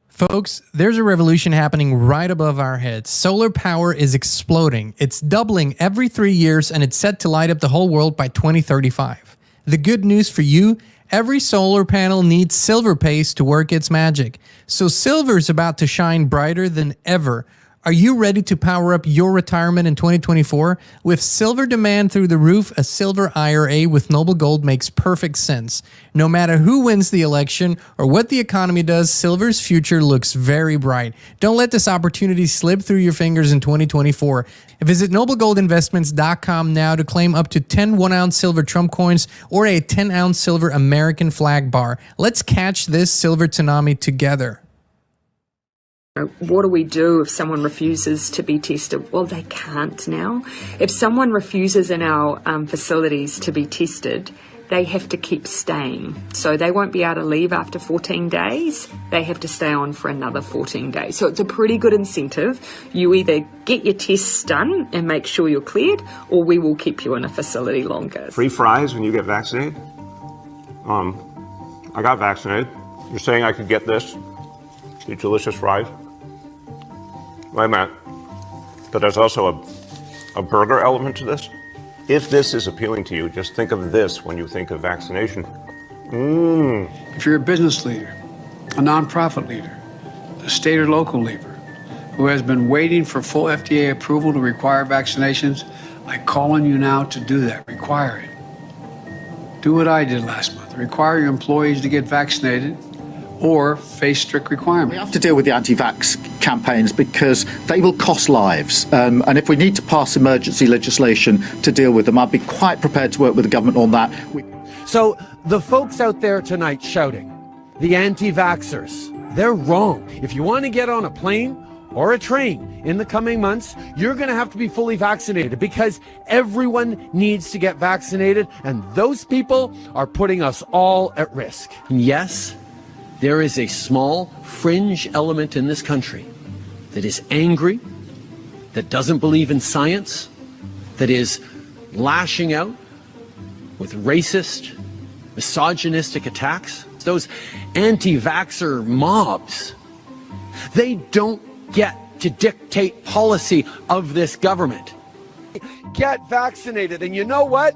Folks, there's a revolution happening right above our heads. Solar power is exploding. It's doubling every 3 years, and it's set to light up the whole world by 2035. The good news for you, every solar panel needs silver paste to work its magic. So silver's about to shine brighter than ever. Are you ready to power up your retirement in 2024? With silver demand through the roof, a silver IRA with Noble Gold makes perfect sense. No matter who wins the election or what the economy does, silver's future looks very bright. Don't let this opportunity slip through your fingers in 2024. Visit noblegoldinvestments.com now to claim up to 10 1-ounce silver Trump coins or a 10-ounce silver American flag bar. Let's catch this silver tsunami together. What do we do if someone refuses to be tested? Well, they can't now. If someone refuses in our facilities to be tested, they have to keep staying. So they won't be able to leave after 14 days. They have to stay on for another 14 days. So it's a pretty good incentive. You either get your tests done and make sure you're cleared, or we will keep you in a facility longer. Free fries when you get vaccinated? I got vaccinated. You're saying I could get this? These delicious fries? Wait a minute, but there's also a burger element to this? If this is appealing to you, just think of this when you think of vaccination. If you're a business leader, a nonprofit leader, a state or local leader who has been waiting for full FDA approval to require vaccinations, I call on you now to do that, require it. Do what I did last month, require your employees to get vaccinated or face strict requirements. We have to deal with the anti-vax campaigns because they will cost lives. And if we need to pass emergency legislation to deal with them, I'd be quite prepared to work with the government on that. So the folks out there tonight shouting, the anti-vaxxers, they're wrong. If you want to get on a plane or a train in the coming months, you're going to have to be fully vaccinated because everyone needs to get vaccinated, and those people are putting us all at risk. And yes, there is a small fringe element in this country that is angry, that doesn't believe in science, that is lashing out with racist, misogynistic attacks. Those anti-vaxxer mobs, they don't get to dictate policy of this government. Get vaccinated, and you know what?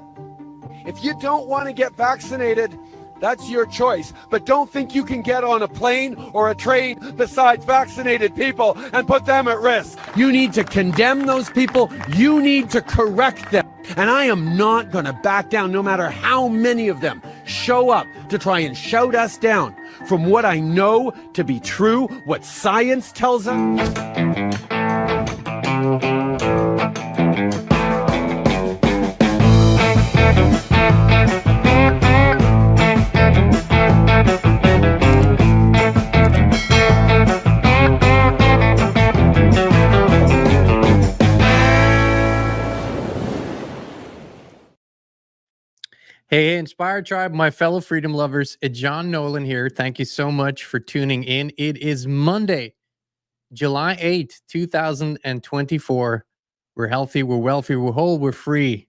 If you don't want to get vaccinated, that's your choice, but don't think you can get on a plane or a train besides vaccinated people and put them at risk. You need to condemn those people. You need to correct them. And I am not going to back down no matter how many of them show up to try and shout us down from what I know to be true, what science tells us. Hey, Inspired Tribe, my fellow freedom lovers, it's John Nolan here. Thank you so much for tuning in. It is Monday, July 8th, 2024. We're healthy, we're wealthy, we're whole, we're free.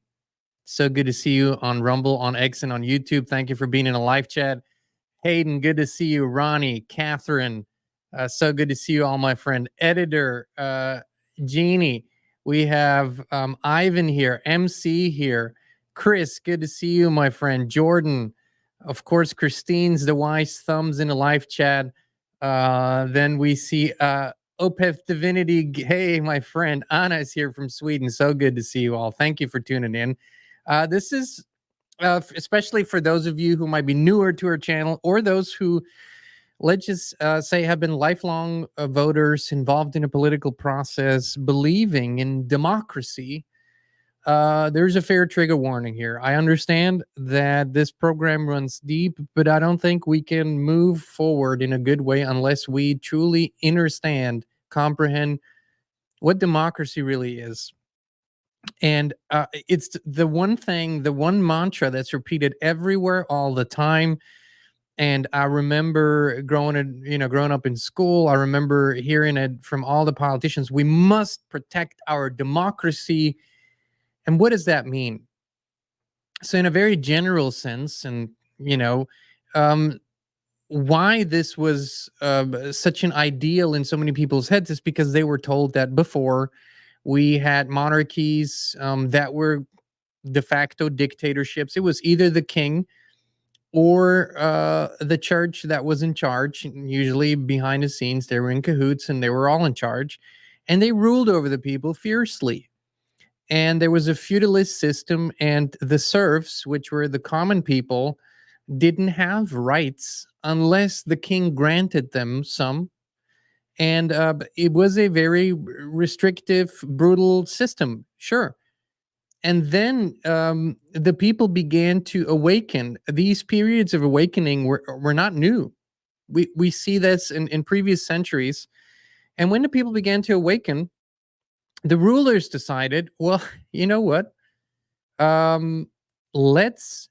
So good to see you on Rumble, on X, and on YouTube. Thank you for being in a live chat. Hayden, good to see you. Ronnie, Catherine, so good to see you all, my friend. Editor, Jeannie, we have Ivan here, MC here. Chris, good to see you, my friend. Jordan, of course, Christine's the wise thumbs in the live chat. Then we see Opeth Divinity. Hey, my friend. Anna is here from Sweden. So good to see you all. Thank you for tuning in. This is especially for those of you who might be newer to our channel or those who, let's just say, have been lifelong voters involved in a political process, believing in democracy. There's a fair trigger warning here. I understand that this program runs deep, but I don't think we can move forward in a good way unless we truly understand, comprehend what democracy really is. And it's the one thing, the one mantra that's repeated everywhere all the time. And I remember growing up in school, I remember hearing it from all the politicians. We must protect our democracy. And what does that mean? So in a very general sense, and why this was such an ideal in so many people's heads is because they were told that before we had monarchies that were de facto dictatorships. It was either the king or the church that was in charge. Usually behind the scenes, they were in cahoots and they were all in charge, and they ruled over the people fiercely. And there was a feudalist system, and the serfs, which were the common people, didn't have rights unless the king granted them some. And it was a very restrictive, brutal system, sure. And then the people began to awaken. These periods of awakening were not new. We see this in previous centuries. And when the people began to awaken, the rulers decided, well, you know what? Let's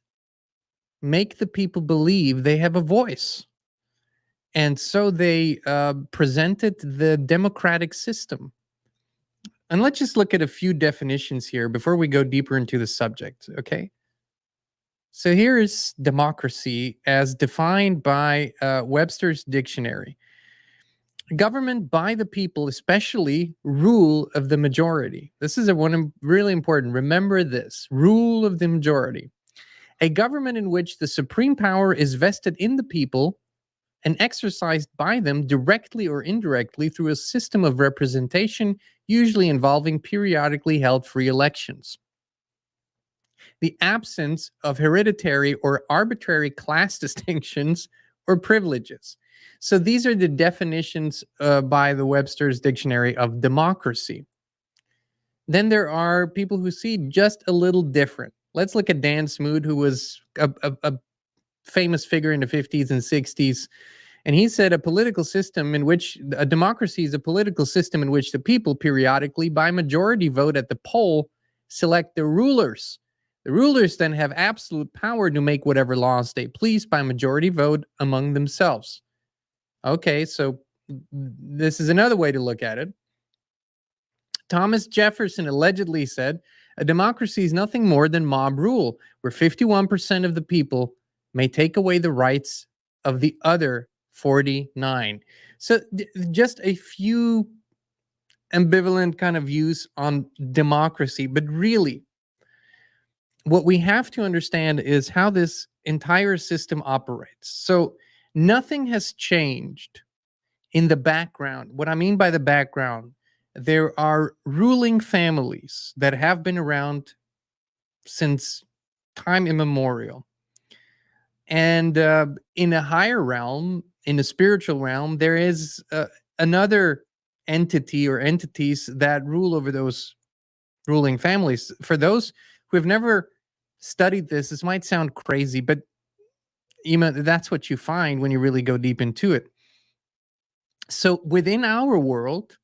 make the people believe they have a voice. And so they presented the democratic system. And let's just look at a few definitions here before we go deeper into the subject, okay? So here is democracy as defined by Webster's dictionary. Government by the people, especially rule of the majority. This is really important. Remember this, rule of the majority. A government in which the supreme power is vested in the people and exercised by them directly or indirectly through a system of representation, usually involving periodically held free elections. The absence of hereditary or arbitrary class distinctions or privileges. So these are the definitions by the Webster's dictionary of democracy. Then there are people who see just a little different. Let's look at Dan Smoot, who was a famous figure in the 50s and 60s. And he said a democracy is a political system in which the people periodically by majority vote at the poll select the rulers. The rulers then have absolute power to make whatever laws they please by majority vote among themselves. Okay, so this is another way to look at it. Thomas Jefferson allegedly said, a democracy is nothing more than mob rule, where 51% of the people may take away the rights of the other 49. So just a few ambivalent kind of views on democracy, but really what we have to understand is how this entire system operates. So nothing has changed in the background. What I mean by the background, there are ruling families that have been around since time immemorial. And in a higher realm, in the spiritual realm, there is another entity or entities that rule over those ruling families. For those who have never studied this might sound crazy, but that's what you find when you really go deep into it. So within our world,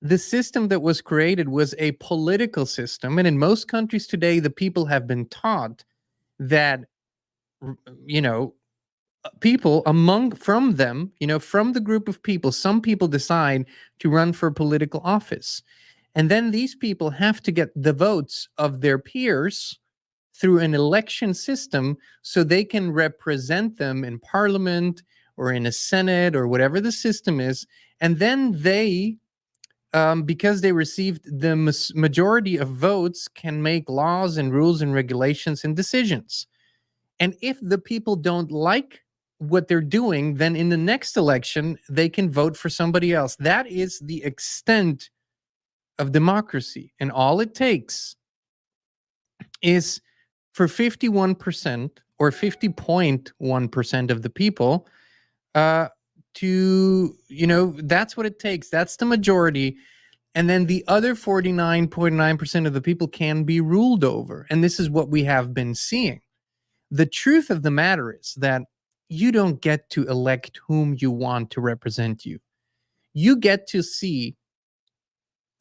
the system that was created was a political system. And in most countries today, the people have been taught that, people from the group of people, some people decide to run for political office. And then these people have to get the votes of their peers through an election system so they can represent them in parliament or in a senate or whatever the system is. And then they, because they received the majority of votes, can make laws and rules and regulations and decisions. And if the people don't like what they're doing, then in the next election, they can vote for somebody else. That is the extent of democracy. And all it takes is for 51% or 50.1% of the people that's what it takes. That's the majority. And then the other 49.9% of the people can be ruled over. And this is what we have been seeing. The truth of the matter is that you don't get to elect whom you want to represent you. You get to see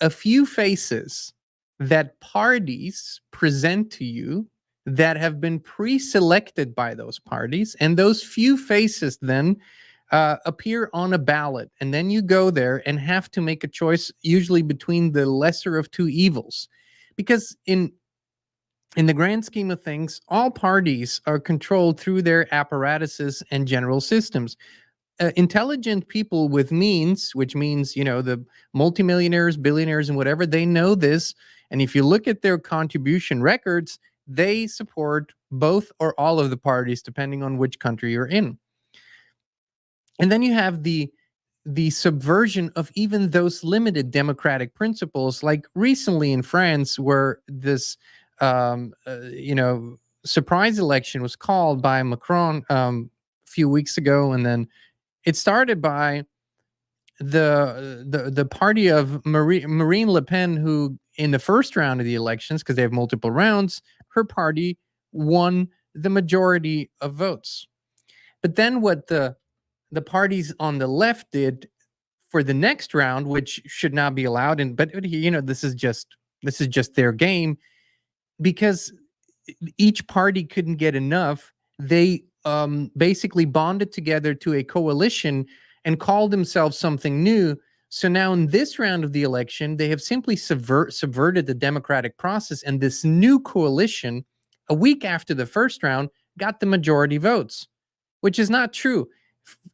a few faces that parties present to you that have been pre-selected by those parties, and those few faces then appear on a ballot, and then you go there and have to make a choice, usually between the lesser of two evils. Because in in the grand scheme of things, all parties are controlled through their apparatuses and general systems. Intelligent people with means, which means, the multimillionaires, billionaires, and whatever, they know this. And if you look at their contribution records, they support both or all of the parties, depending on which country you're in. And then you have the subversion of even those limited democratic principles, like recently in France, where this surprise election was called by Macron a few weeks ago, and then it started by the party of Marine Le Pen, who in the first round of the elections, because they have multiple rounds, her party won the majority of votes. But then what the parties on the left did for the next round, which should not be allowed, but this is just their game, because each party couldn't get enough. They basically bonded together to a coalition and called themselves something new. So now in this round of the election, they have simply subverted the democratic process, and this new coalition, a week after the first round, got the majority votes, which is not true.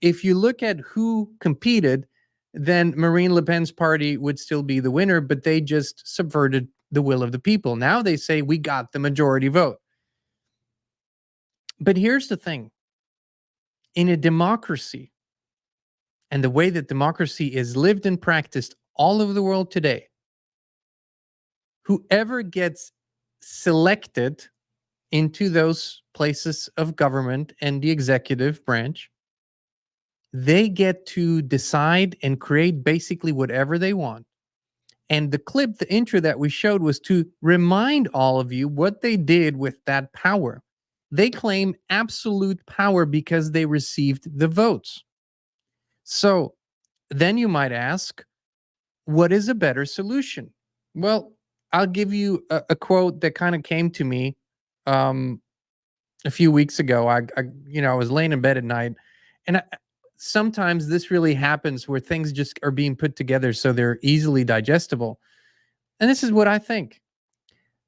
If you look at who competed, then Marine Le Pen's party would still be the winner, but they just subverted the will of the people. Now they say we got the majority vote. But here's the thing. In a democracy, and the way that democracy is lived and practiced all over the world today, whoever gets selected into those places of government and the executive branch, they get to decide and create basically whatever they want. And the intro that we showed was to remind all of you what they did with that power. They claim absolute power because they received the votes. So then you might ask, what is a better solution? Well, I'll give you a quote that kind of came to me a few weeks ago. I was laying in bed at night, and sometimes this really happens where things just are being put together so they're easily digestible. And this is what I think.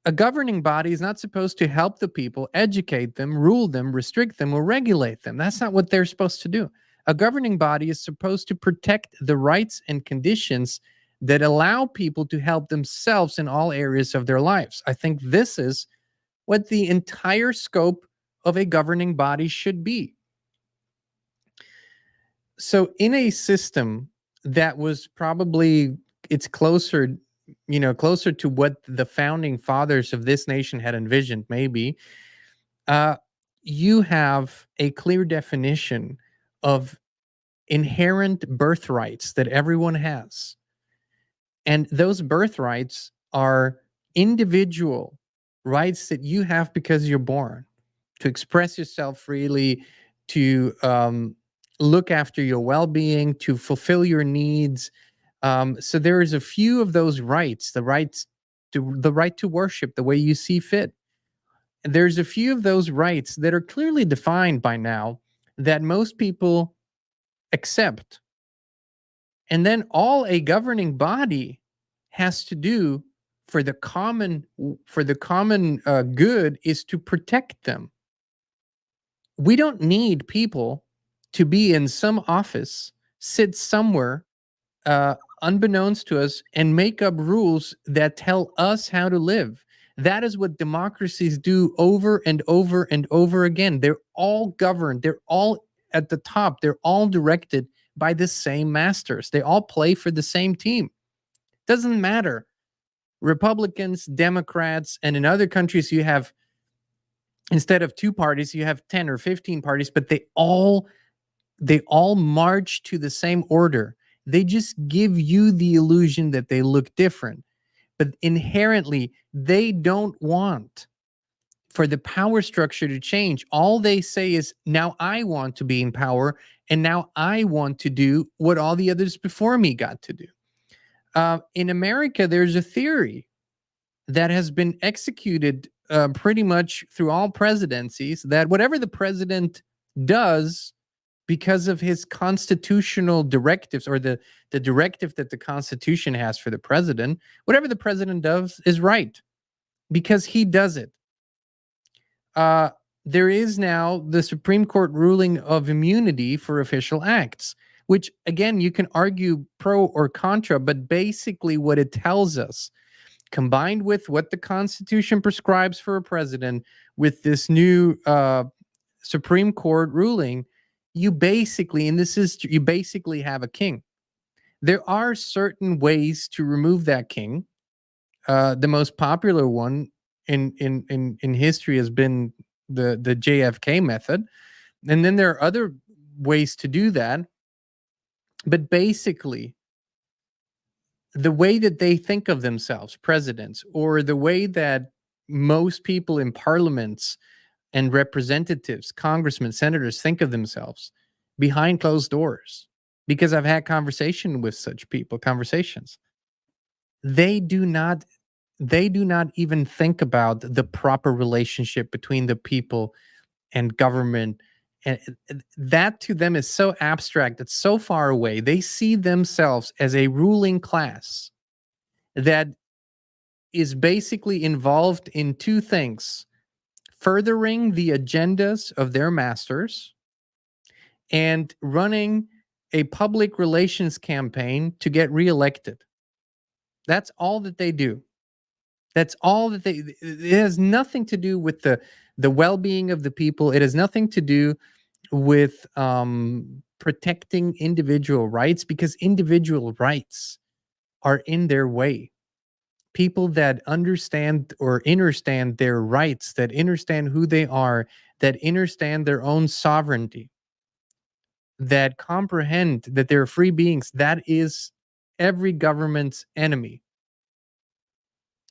A governing body is not supposed to help the people, educate them, rule them, restrict them, or regulate them. That's not what they're supposed to do. A governing body is supposed to protect the rights and conditions that allow people to help themselves in all areas of their lives. I think this is what the entire scope of a governing body should be. So in a system that was probably, it's closer to what the founding fathers of this nation had envisioned, maybe, you have a clear definition of inherent birthrights that everyone has. And those birthrights are individual rights that you have because you're born, to express yourself freely, to look after your well-being, to fulfill your needs. So there is a few of those rights, the right to worship the way you see fit. And there's a few of those rights that are clearly defined by now that most people accept. And then all a governing body has to do for the common good is to protect them. We don't need people to be in some office, sit somewhere, unbeknownst to us, and make up rules that tell us how to live. That is what democracies do over and over and over again. They're all governed. They're all at the top. They're all directed by the same masters. They all play for the same team. Doesn't matter. Republicans, Democrats, and in other countries you have, instead of 2 parties, you have 10 or 15 parties, but they all march to the same order. They just give you the illusion that they look different. But inherently, they don't want for the power structure to change. All they say is, now I want to be in power, and now I want to do what all the others before me got to do. In America, there's a theory that has been executed pretty much through all presidencies, that whatever the president does, because of his constitutional directives, or the directive that the Constitution has for the president, whatever the president does is right because he does it. there is now the Supreme Court ruling of immunity for official acts, which again, you can argue pro or contra, but basically what it tells us, combined with what the Constitution prescribes for a president, with this new Supreme Court ruling, you basically, and this is, you basically have a king. There are certain ways to remove that king. The most popular one in history has been the JFK method, and then there are other ways to do that. But basically, the way that they think of themselves, presidents, or the way that most people in parliaments and representatives, congressmen, senators think of themselves behind closed doors, because I've had conversation with such people, conversations. They do not even think about the proper relationship between the people and government. And that to them is so abstract, it's so far away. They see themselves as a ruling class that is basically involved in two things: furthering the agendas of their masters and running a public relations campaign to get reelected. That's all that they do. That's all that they, it has nothing to do with the well-being of the people. It has nothing to do with protecting individual rights, because individual rights are in their way. People that understand or understand their rights, that understand who they are, that understand their own sovereignty, that comprehend that they're free beings, that is every government's enemy.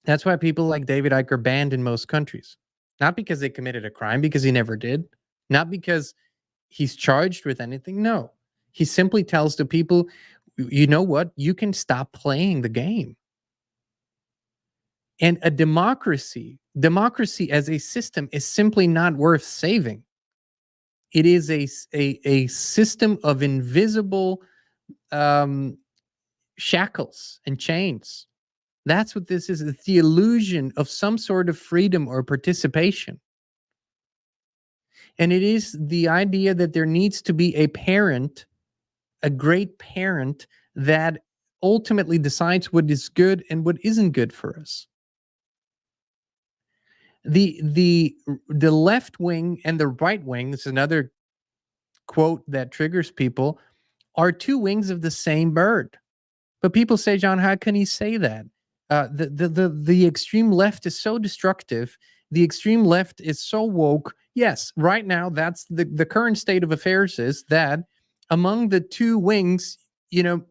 That's why people like David Icke are banned in most countries. Not because they committed a crime, because he never did. Not because he's charged with anything. No. He simply tells the people, you know what? You can stop playing the game. And a democracy as a system is simply not worth saving. It is a system of invisible shackles and chains. That's what this is. It's the illusion of some sort of freedom or participation. And it is the idea that there needs to be a parent, a great parent, that ultimately decides what is good and what isn't good for us. The left wing and the right wing, this is another quote that triggers people, are two wings of the same bird. But people say, John, how can he say that? The extreme left is so destructive. The extreme left is so woke. Yes, right now, that's the current state of affairs, is that among the two wings, you know,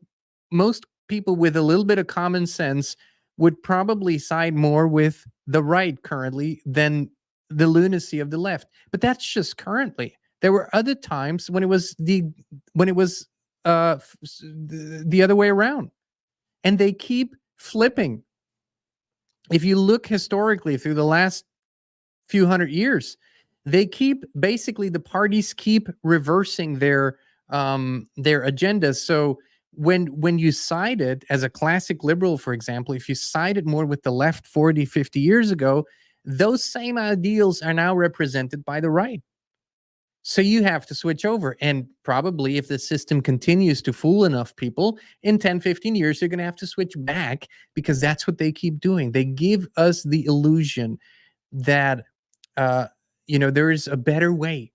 most people with a little bit of common sense would probably side more with the right currently than the lunacy of the left. But that's just currently. There were other times when it was the other way around. And they keep flipping. If you look historically through the last few hundred years, they keep, basically the parties keep reversing their agendas. So when you sided as a classic liberal, for example, if you sided more with the left 40, 50 years ago, those same ideals are now represented by the right. So you have to switch over. And probably if the system continues to fool enough people, in 10, 15 years, you're going to have to switch back, because that's what they keep doing. They give us the illusion that, there is a better way.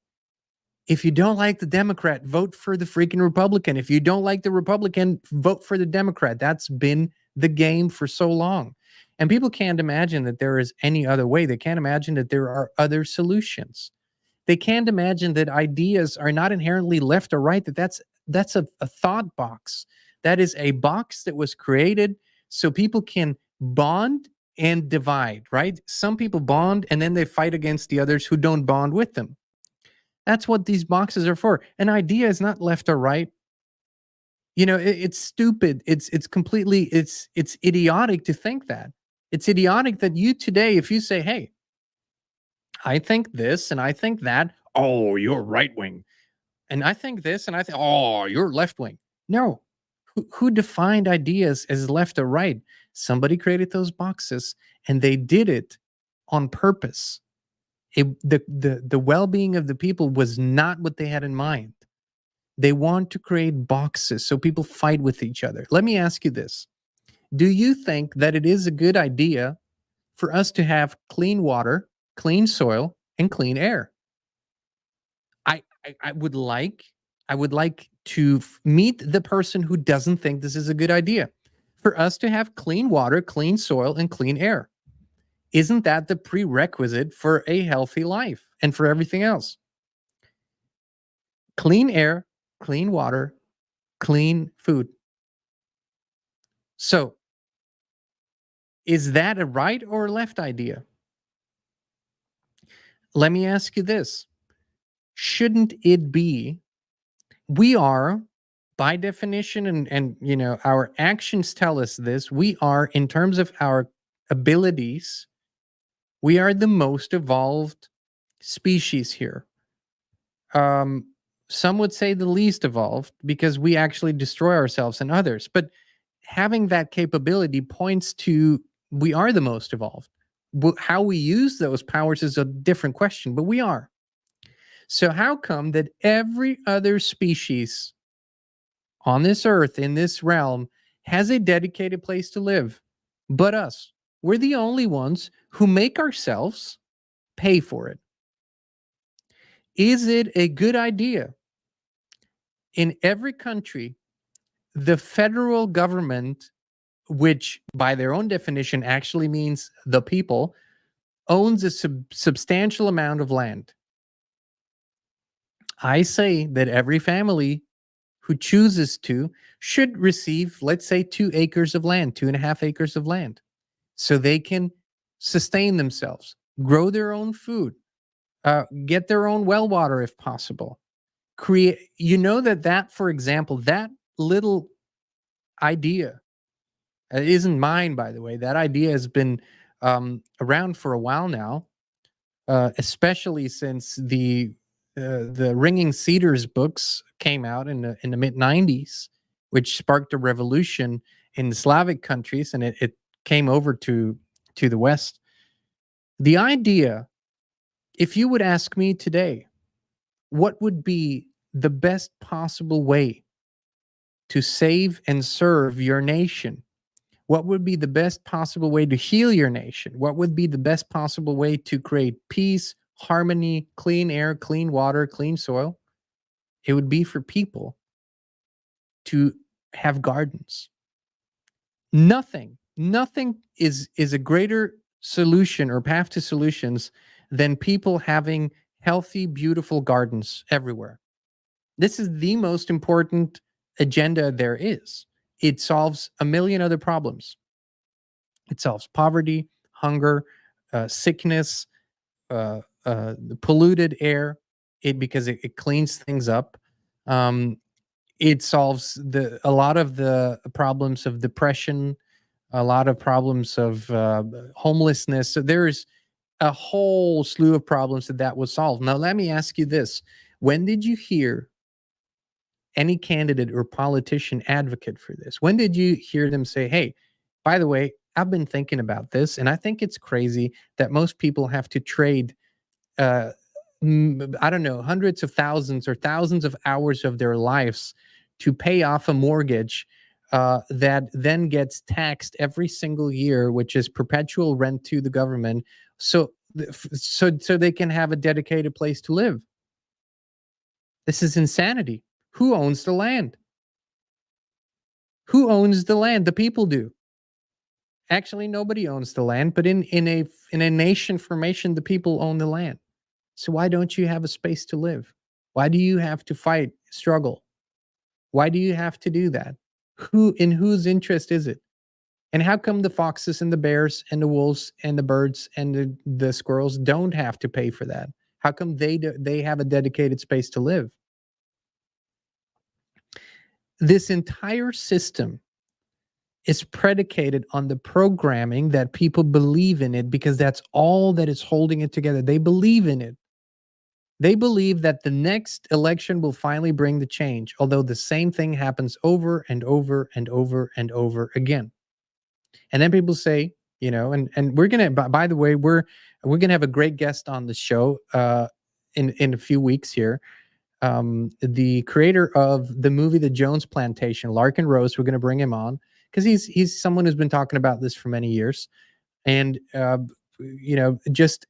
If you don't like the Democrat, vote for the freaking Republican. If you don't like the Republican, vote for the Democrat. That's been the game for so long. And people can't imagine that there is any other way. They can't imagine that there are other solutions. They can't imagine that ideas are not inherently left or right, that's a thought box. That is a box that was created so people can bond and divide, right? Some people bond and then they fight against the others who don't bond with them. That's what these boxes are for. An idea is not left or right. It's stupid. It's completely, it's idiotic to think that. It's idiotic that you today, if you say, hey, I think this and I think that, oh, you're right wing. And I think this and I think, oh, you're left wing. No. Who defined ideas as left or right? Somebody created those boxes, and they did it on purpose. The well-being of the people was not what they had in mind. They want to create boxes so people fight with each other. Let me ask you this. Do you think that it is a good idea for us to have clean water, clean soil, and clean air? I would like to meet the person who doesn't think this is a good idea. For us to have clean water, clean soil, and clean air. Isn't that the prerequisite for a healthy life and for everything else? Clean air, clean water, clean food. So, is that a right or left idea? Let me ask you this. Shouldn't it be, we are, by definition, and you know, our actions tell us this, we are, in terms of our abilities, we are the most evolved species here. Some would say the least evolved because we actually destroy ourselves and others. But having that capability points to we are the most evolved. How we use those powers is a different question, but we are. So how come that every other species on this earth, in this realm, has a dedicated place to live, but us? We're the only ones who make ourselves pay for it. Is it a good idea? In every country, the federal government, which by their own definition actually means the people, owns a substantial amount of land. I say that every family who chooses to should receive, let's say, 2 acres of land, 2.5 acres of land, so they can sustain themselves, grow their own food, get their own well water if possible. Create, you know, that, for example, that little idea, it isn't mine, by the way. That idea has been around for a while now, especially since the Ringing Cedars books came out in the mid 90s, which sparked a revolution in the Slavic countries, and it came over to the West. The idea, if you would ask me today, what would be the best possible way to save and serve your nation? What would be the best possible way to heal your nation? What would be the best possible way to create peace, harmony, clean air, clean water, clean soil? It would be for people to have gardens. Nothing is a greater solution or path to solutions than people having healthy, beautiful gardens everywhere. This is the most important agenda there is. It solves a million other problems. It solves poverty, hunger, sickness, polluted air, because it cleans things up. It solves a lot of the problems of depression, a lot of problems of homelessness. So there's a whole slew of problems that will solve. Now, let me ask you this. When did you hear any candidate or politician advocate for this? When did you hear them say, hey, by the way, I've been thinking about this, and I think it's crazy that most people have to trade, I don't know, hundreds of thousands or thousands of hours of their lives to pay off a mortgage that then gets taxed every single year, which is perpetual rent to the government, so they can have a dedicated place to live. This is insanity. Who owns the land? Who owns the land? The people do. Actually, nobody owns the land, but in a nation formation, the people own the land. So why don't you have a space to live? Why do you have to fight, struggle? Why do you have to do that? In whose interest is it? And how come the foxes and the bears and the wolves and the birds and the squirrels don't have to pay for that? How come they have a dedicated space to live? This entire system is predicated on the programming that people believe in it, because that's all that is holding it together. They believe in it. They believe that the next election will finally bring the change, although the same thing happens over and over and over and over again. And then people say, And we're gonna. By the way, we're gonna have a great guest on the show in a few weeks here. The creator of the movie The Jones Plantation, Larkin Rose. We're gonna bring him on because he's someone who's been talking about this for many years, and just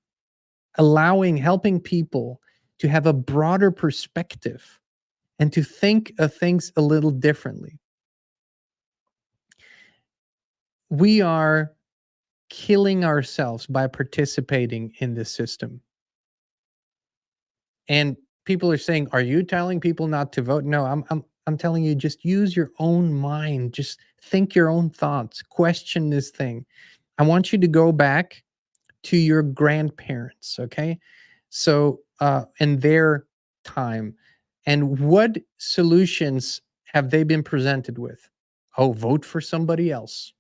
helping people to have a broader perspective and to think of things a little differently. We are killing ourselves by participating in this system. And people are saying, "Are you telling people not to vote?" No, I'm telling you, just use your own mind. Just think your own thoughts. Question this thing. I want you to go back to your grandparents, okay? So, in their time, and what solutions have they been presented with? Oh, vote for somebody else.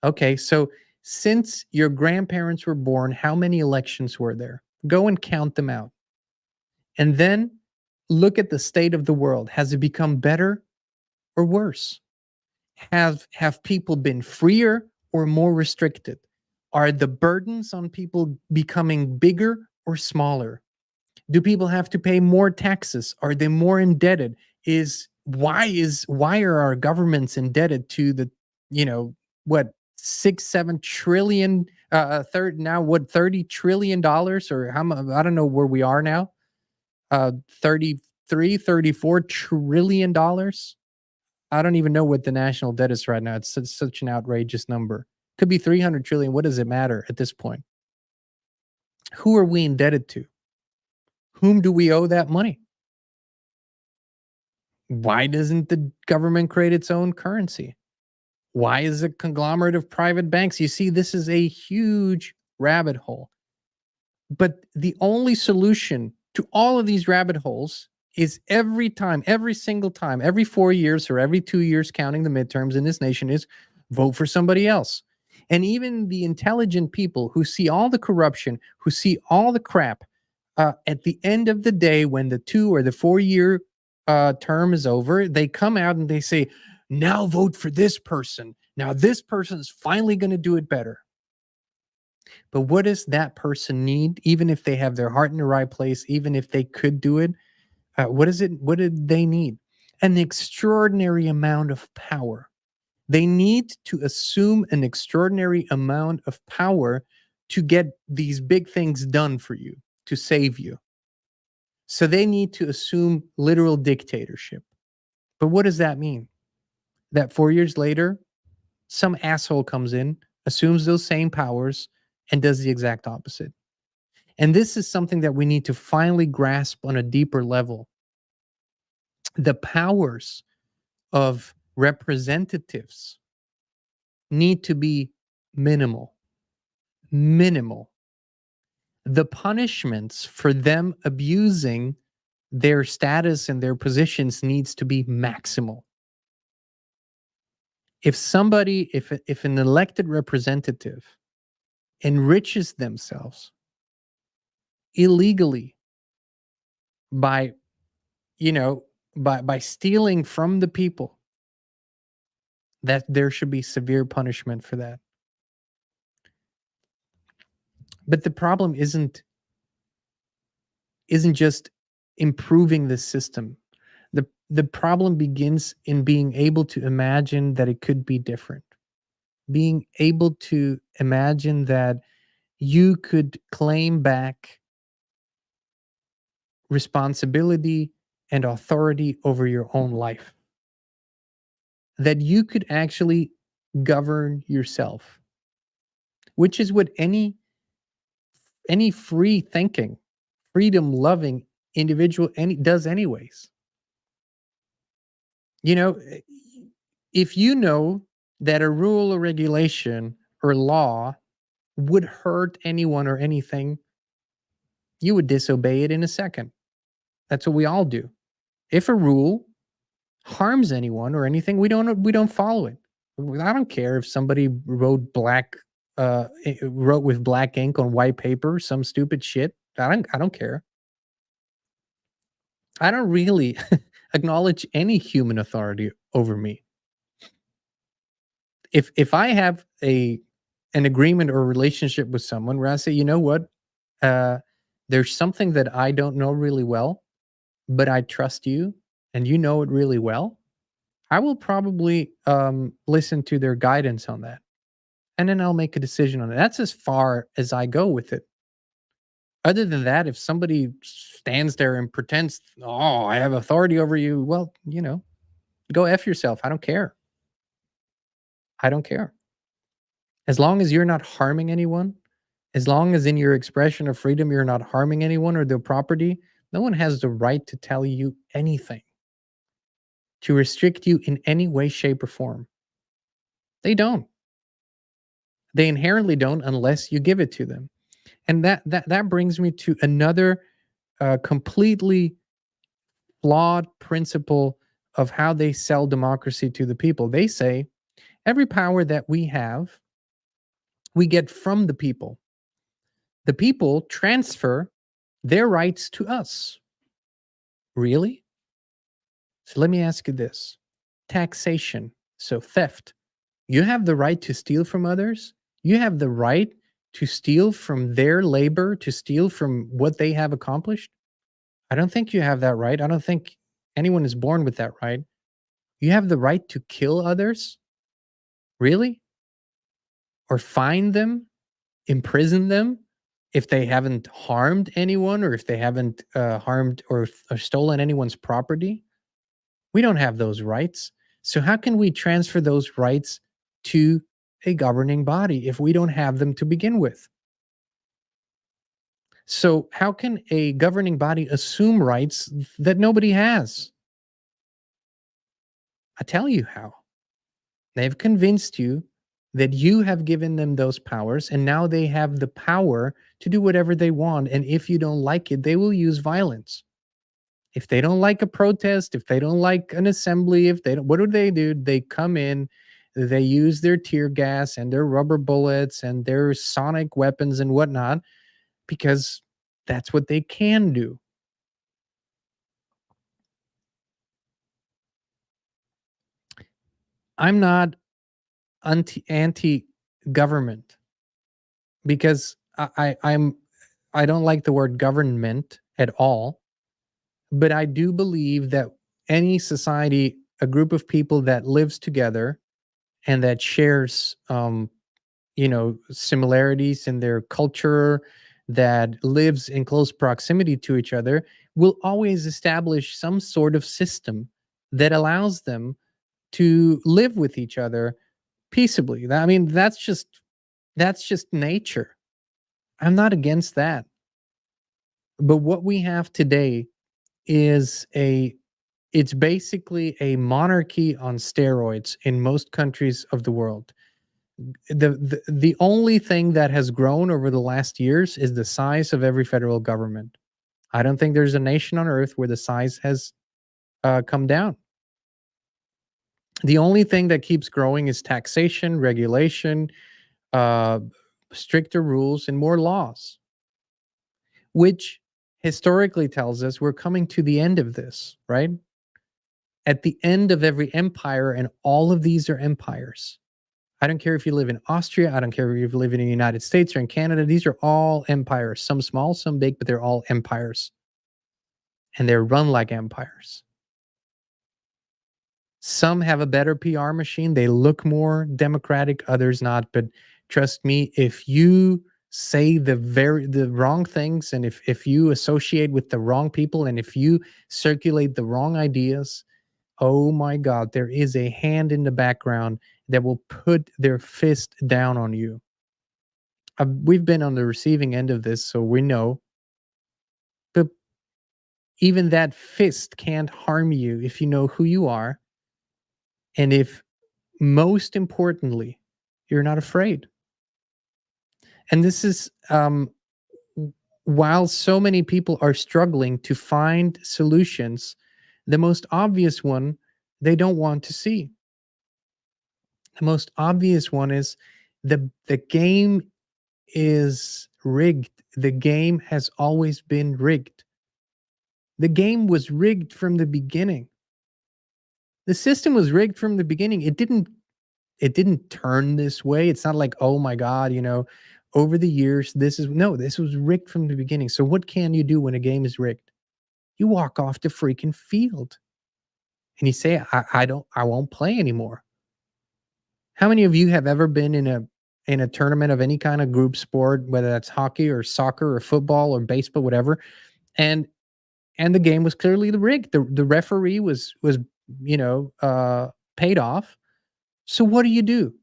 Okay, so since your grandparents were born, how many elections were there? Go and count them out. And then look at the state of the world. Has it become better or worse? Have people been freer or more restricted? Are the burdens on people becoming bigger or smaller? Do people have to pay more taxes? Are they more indebted? Why are our governments indebted to the, what, 6-7 trillion, $30 trillion, or how much? I don't know where we are now. 33-34 trillion dollars. I don't even know what the national debt is right now. It's such an outrageous number. Could be 300 trillion. What does it matter at this point? Who are we indebted to? Whom do we owe that money? Why doesn't the government create its own currency? Why is it a conglomerate of private banks? You see, this is a huge rabbit hole. But the only solution to all of these rabbit holes is every single time, every 4 years or every 2 years, counting the midterms in this nation, is vote for somebody else. And even the intelligent people who see all the corruption, who see all the crap, at the end of the day, when the 2 or the 4 year term is over, they come out and they say, now vote for this person. Now this person is finally going to do it better. But what does that person need? Even if they have their heart in the right place, even if they could do it, what did they need? An extraordinary amount of power. They need to assume an extraordinary amount of power to get these big things done for you, to save you. So they need to assume literal dictatorship. But what does that mean? That 4 years later, some asshole comes in, assumes those same powers, and does the exact opposite. And this is something that we need to finally grasp on a deeper level. The powers of representatives need to be minimal. Minimal. The punishments for them abusing their status and their positions needs to be maximal. If an elected representative enriches themselves illegally by stealing from the people, that there should be severe punishment for that. But the problem isn't just improving the system. The problem begins in being able to imagine that it could be different. Being able to imagine that you could claim back responsibility and authority over your own life. That you could actually govern yourself, which is what any free thinking, freedom loving individual does anyways. If you know that a rule or regulation or law would hurt anyone or anything, you would disobey it in a second. That's what we all do. If a rule harms anyone or anything, we don't follow it. I don't care if somebody wrote with black ink on white paper some stupid shit. I don't care. I don't really acknowledge any human authority over me. If I have a an agreement or relationship with someone where I say, you know what, there's something that I don't know really well, but I trust you and you know it really well, I will probably listen to their guidance on that. And then I'll make a decision on it. That's as far as I go with it. Other than that, if somebody stands there and pretends, oh, I have authority over you, well, go F yourself. I don't care. I don't care. As long as you're not harming anyone, as long as in your expression of freedom you're not harming anyone or their property, no one has the right to tell you anything, to restrict you in any way, shape, or form. They don't. They inherently don't unless you give it to them. And that brings me to another completely flawed principle of how they sell democracy to the people. They say every power that we have, we get from the people. The people transfer their rights to us. Really? So let me ask you this. Taxation, so theft. You have the right to steal from others. You have the right to steal from their labor, to steal from what they have accomplished. I don't think you have that right. I don't think anyone is born with that right. You have the right to kill others? Really? Or fine them? Imprison them if they haven't harmed anyone or if they haven't harmed or stolen anyone's property? We don't have those rights. So how can we transfer those rights to a governing body if we don't have them to begin with? So how can a governing body assume rights that nobody has? I tell you how. They've convinced you that you have given them those powers, and now they have the power to do whatever they want. And if you don't like it, they will use violence. If they don't like a protest, if they don't like an assembly, if they don't, what do? They come in, they use their tear gas and their rubber bullets and their sonic weapons and whatnot, because that's what they can do. I'm not anti-government because I don't like the word government at all, but I do believe that any society, a group of people that lives together and that shares similarities in their culture, that lives in close proximity to each other, will always establish some sort of system that allows them to live with each other peaceably. I mean, that's just nature. I'm not against that. But what we have today is it's basically a monarchy on steroids in most countries of the world. The only thing that has grown over the last years is the size of every federal government. I don't think there's a nation on earth where the size has come down. The only thing that keeps growing is taxation, regulation, stricter rules, and more laws, which historically tells us we're coming to the end of this, right? At the end of every empire, and all of these are empires. I don't care if you live in Austria. I don't care if you live in the United States or in Canada. These are all empires, some small, some big, but they're all empires. And they're run like empires. Some have a better PR machine. They look more democratic, others not. But trust me, if you say the wrong things, and if you associate with the wrong people, and if you circulate the wrong ideas, oh my God, there is a hand in the background that will put their fist down on you. We've been on the receiving end of this, so we know. But even that fist can't harm you if you know who you are. And if, most importantly, you're not afraid. And this is, while so many people are struggling to find solutions, the most obvious one they don't want to see. The most obvious one is the game is rigged. The game has always been rigged. The game was rigged from the beginning. The system was rigged from the beginning. It it didn't turn this way. It's not like, oh my God, over the years, this was rigged from the beginning. So what can you do when a game is rigged? You walk off the freaking field and you say, I won't play anymore. How many of you have ever been in a tournament of any kind of group sport, whether that's hockey or soccer or football or baseball, whatever, and the game was clearly rigged. The referee was paid off. So what do?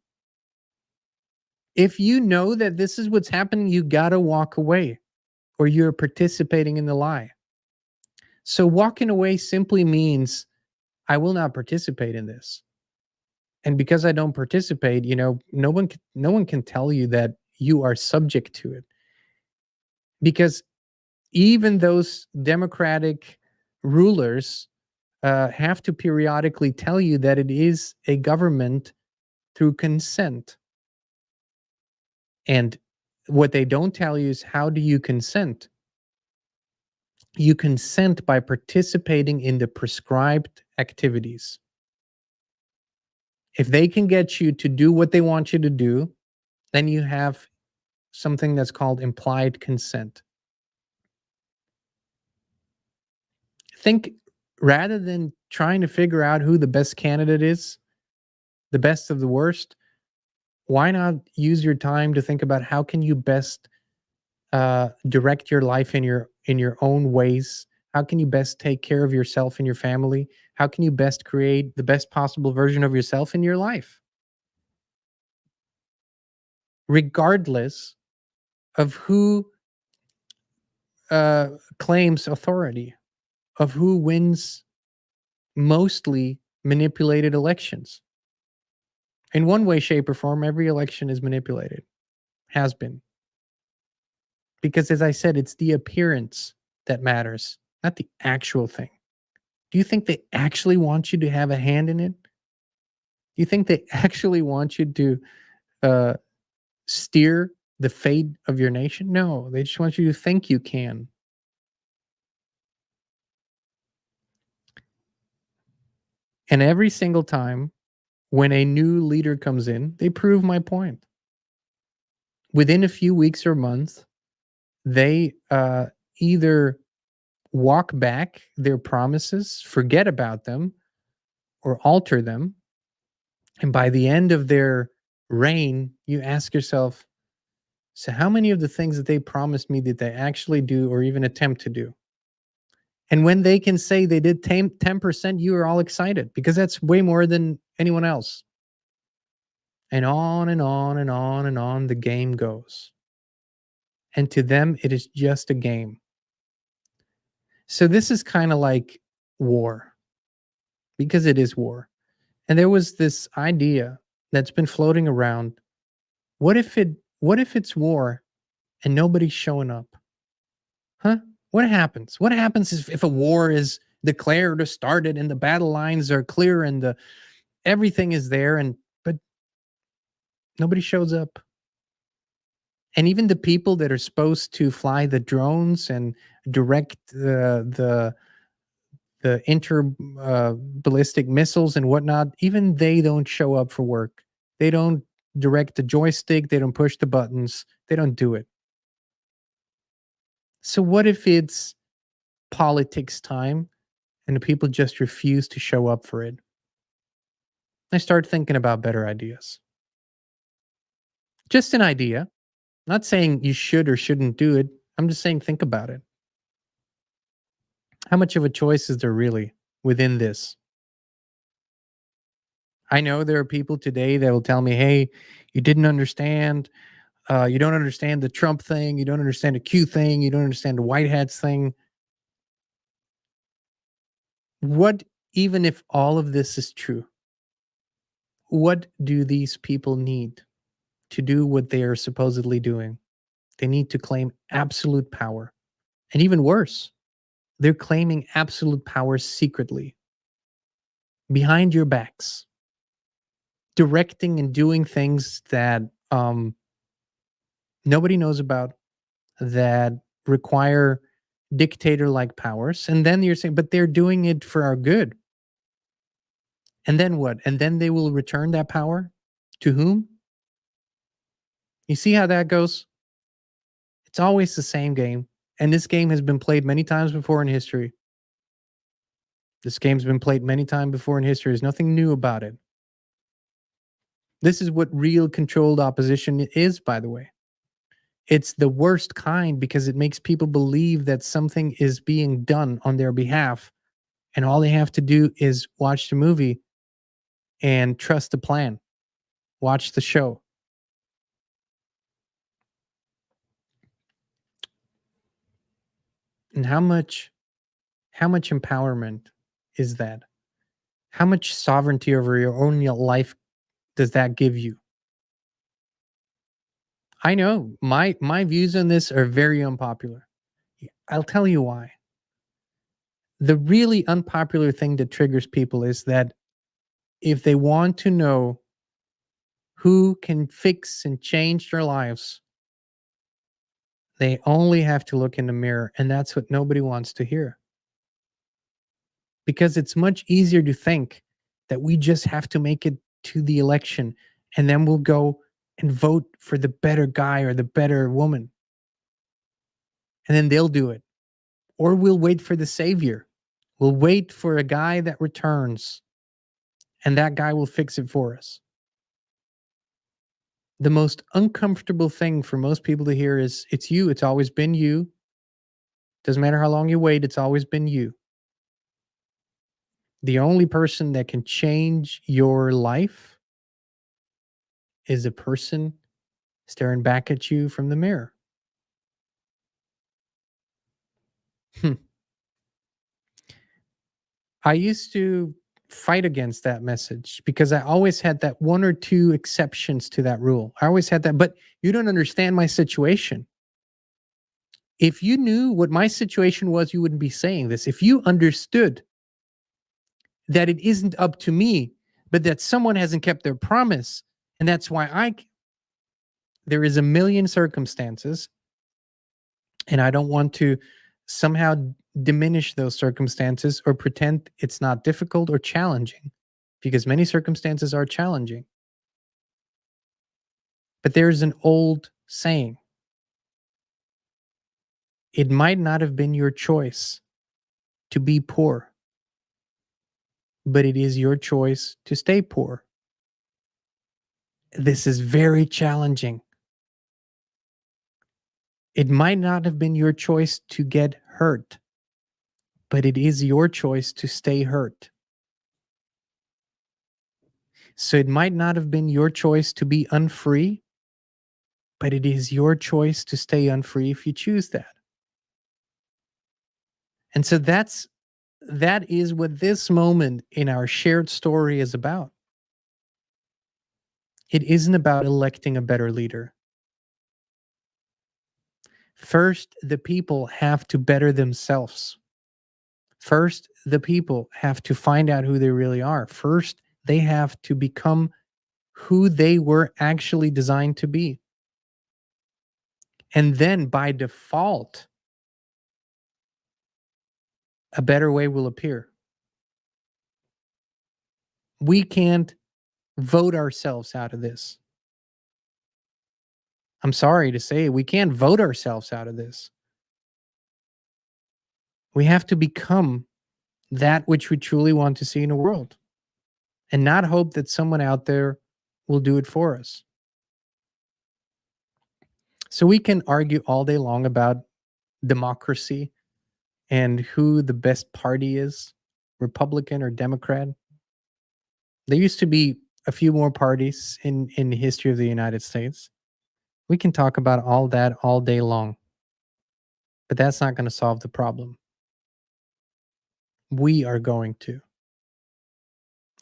If you know that this is what's happening, you gotta walk away, or you're participating in the lie. So walking away simply means I will not participate in this. And because I don't participate, no one can tell you that you are subject to it. Because even those democratic rulers have to periodically tell you that it is a government through consent. And what they don't tell you is, how do you consent? You consent by participating in the prescribed activities. If they can get you to do what they want you to do, then you have something that's called implied consent. Think, rather than trying to figure out who the best candidate is, the best of the worst, why not use your time to think about how can you best direct your life in your own ways? How can you best take care of yourself and your family? How can you best create the best possible version of yourself in your life? Regardless of who claims authority, of who wins mostly manipulated elections. In one way, shape, or form, every election is manipulated. Has been. Because, as I said, it's the appearance that matters, not the actual thing. Do you think they actually want you to have a hand in it? Do you think they actually want you to steer the fate of your nation? No, they just want you to think you can. And every single time when a new leader comes in, they prove my point. Within a few weeks or months, they either walk back their promises, forget about them, or alter them. And by the end of their reign, you ask yourself, so how many of the things that they promised me did they actually do or even attempt to do? And when they can say they did 10%, you are all excited because that's way more than anyone else. And on and on and on and on the game goes. And to them, it is just a game. So this is kind of like war, because it is war. And there was this idea that's been floating around. What if it's war and nobody's showing up? Huh? What happens? What happens if a war is declared or started and the battle lines are clear and everything is there, but nobody shows up? And even the people that are supposed to fly the drones and direct the ballistic missiles and whatnot, even they don't show up for work. They don't direct the joystick. They don't push the buttons. They don't do it. So what if it's politics time and the people just refuse to show up for it? I start thinking about better ideas. Just an idea. Not saying you should or shouldn't do it. I'm just saying think about it. How much of a choice is there really within this? I know there are people today that will tell me, hey, you didn't understand. You don't understand the Trump thing. You don't understand the Q thing. You don't understand the White Hats thing. What, even if all of this is true, what do these people need to do what they are supposedly doing? They need to claim absolute power. And even worse, they're claiming absolute power secretly, behind your backs, directing and doing things that nobody knows about, that require dictator-like powers. And then you're saying, but they're doing it for our good. And then what? And then they will return that power To whom? You see how that goes? It's always the same game. And this game has been played many times before in history. This game's been played many times before in history. There's nothing new about it. This is what real controlled opposition is, by the way. It's the worst kind because it makes people believe that something is being done on their behalf. And all they have to do is watch the movie and trust the plan. Watch the show. And how much empowerment is that? How much sovereignty over your own life does that give you? I know my views on this are very unpopular. I'll tell you why. The really unpopular thing that triggers people is that if they want to know who can fix and change their lives, they only have to look in the mirror, and that's what nobody wants to hear. Because it's much easier to think that we just have to make it to the election and then we'll go and vote for the better guy or the better woman. And then they'll do it. Or we'll wait for the savior. We'll wait for a guy that returns and that guy will fix it for us. The most uncomfortable thing for most people to hear is, it's you. It's always been you. Doesn't matter how long you wait. It's always been you. The only person that can change your life is a person staring back at you from the mirror. I used to fight against that message because I always had that one or two exceptions to that rule. I always had that, but you don't understand my situation. If you knew what my situation was, you wouldn't be saying this. If you understood that it isn't up to me, but that someone hasn't kept their promise, and that's why there is a million circumstances, and I don't want to somehow diminish those circumstances or pretend it's not difficult or challenging, because many circumstances are challenging. But there's an old saying. It might not have been your choice to be poor, but it is your choice to stay poor. This is very challenging. It might not have been your choice to get hurt, but it is your choice to stay hurt. So it might not have been your choice to be unfree, but it is your choice to stay unfree if you choose that. And so that is what this moment in our shared story is about. It isn't about electing a better leader. First, the people have to better themselves. First, the people have to find out who they really are. First, they have to become who they were actually designed to be. And then by default, a better way will appear. We can't vote ourselves out of this. I'm sorry to say, we can't vote ourselves out of this. We have to become that which we truly want to see in the world and not hope that someone out there will do it for us. So we can argue all day long about democracy and who the best party is, Republican or Democrat. There used to be a few more parties in the history of the United States. We can talk about all that all day long, but that's not going to solve the problem. We are going to.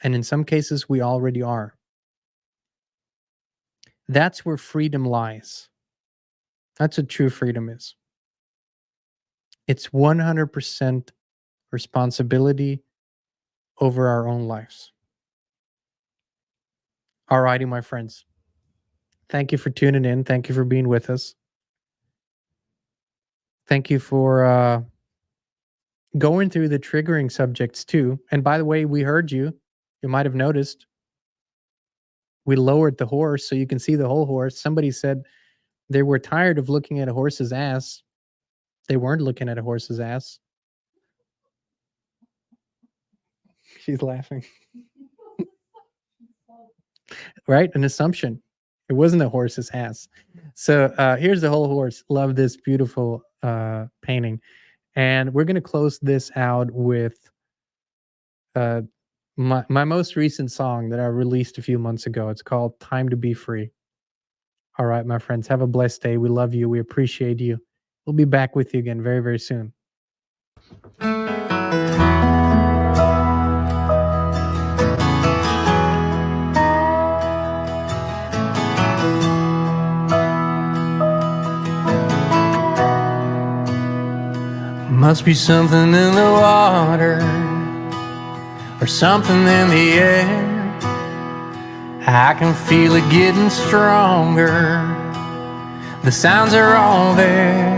And in some cases, we already are. That's where freedom lies. That's what true freedom is. It's 100% responsibility over our own lives. All righty, my friends. Thank you for tuning in. Thank you for being with us. Thank you for going through the triggering subjects too. And by the way, we heard you. You might have noticed. we lowered the horse so you can see the whole horse. Somebody said they were tired of looking at a horse's ass. They weren't looking at a horse's ass. She's laughing. Right? An assumption. It wasn't a horse's ass. So here's the whole horse. Love this beautiful painting. And we're going to close this out with my most recent song that I released a few months ago. It's called Time to Be Free. All right, my friends, have a blessed day. We love you. We appreciate you. We'll be back with you again very, very soon. Must be something in the water or something in the air. I can feel it getting stronger. The signs are all there.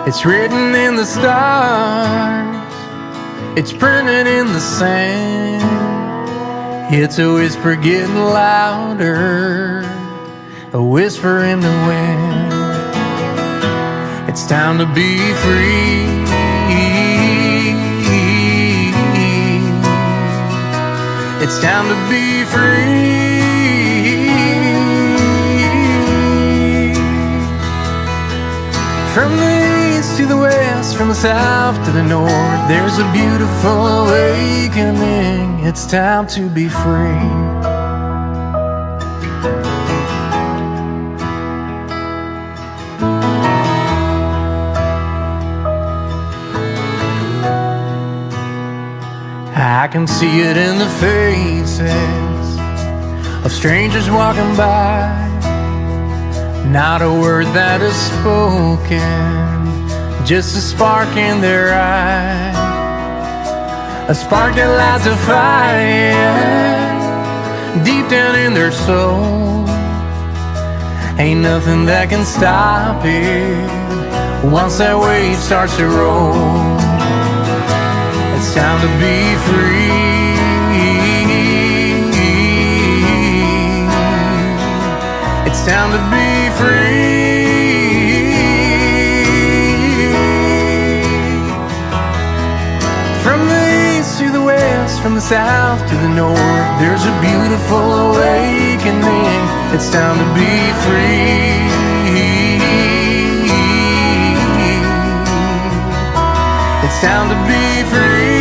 It's written in the stars. It's printed in the sand. It's a whisper getting louder, a whisper in the wind. It's time to be free. It's time to be free. From the east to the west, from the south to the north, there's a beautiful awakening. It's time to be free. I can see it in the faces of strangers walking by. Not a word that is spoken, just a spark in their eye. A spark that lights a fire deep down in their soul. Ain't nothing that can stop it once that wave starts to roll. It's time to be free. It's time to be free. From the east to the west, from the south to the north, there's a beautiful awakening. It's time to be free. It's time to be free.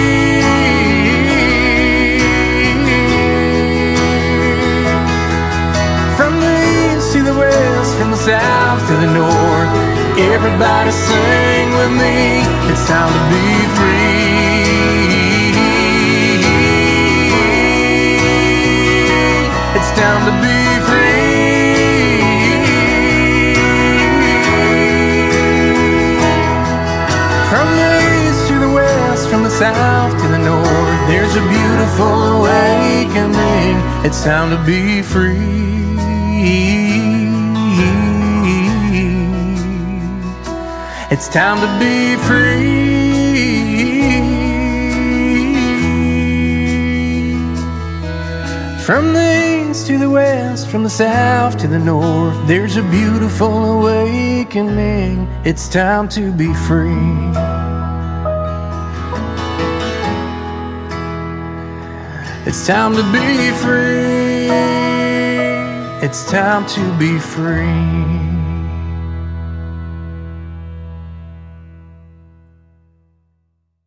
From the east to the west, from the south to the north, everybody sing with me. It's time to be free. It's time to be free. From the from the south to the north, there's a beautiful awakening. It's time to be free. It's time to be free. From the east to the west, from the south to the north, there's a beautiful awakening. It's time to be free. It's time to be free. It's time to be free.